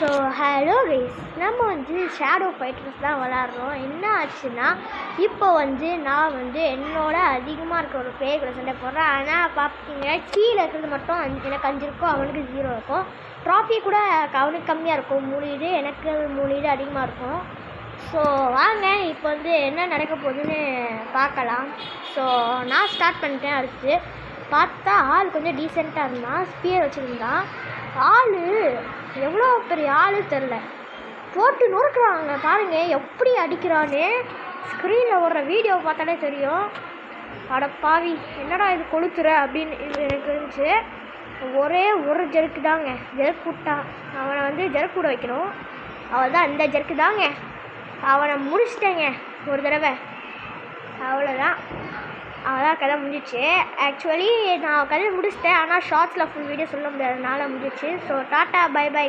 So hello guys, நம்ம shadow fighters தான் விளாட்றோம். என்ன ஆச்சுன்னா, இப்போ நான் என்னோட அதிகமாக இருக்க ஒரு பிளேயர் கூட சண்டை போடுறேன். ஆனால் பார்ப்பீங்க, கீழே இருக்கிறது மட்டும் எனக்கு 5 இருக்கும், அவனுக்கு 0 இருக்கும். ட்ராஃபி கூட அவனுக்கு கம்மியாக இருக்கும், 3 இது, எனக்கு 3 இது அதிகமாக இருக்கும். ஸோ வாங்க இப்போ என்ன நடக்க போகுதுன்னு பார்க்கலாம். ஸோ நான் ஸ்டார்ட் பண்ணிட்டேன். அடுத்து பார்த்தா ஆள் கொஞ்சம் டீசெண்டாக இருந்தான், ஸ்பியர் வச்சுருந்தான். ஆள் எவ்வளோ பெரிய ஆள் தெரில, போட்டு நொறுக்குறாங்க பாருங்கள் எப்படி அடிக்கிறான்னு. ஸ்க்ரீனில் வர்ற வீடியோ பார்த்தாலே தெரியும். அட பாவி, என்னடா இது கொளுத்துற அப்படின்னு எனக்கு இருந்துச்சு. ஒரே ஒரு ஜெருக்கு தாங்க, ஜெருக்கு விட்டா அவனை ஜெருக்கு விட வைக்கணும். அவள் தான் இந்த ஜெருக்கு தாங்க, அவனை முடிச்சிட்டேங்க ஒரு தடவை. அவ்வளோதான், அதான் கதை முடிஞ்சிச்சு. ஆக்சுவலி நான் கதை முடிச்சிட்டேன், ஆனால் ஷார்ட்ஸில் ஃபுல் வீடியோ சொல்ல முடியாதனால முடிஞ்சிச்சு. ஸோ டாட்டா, பை பை.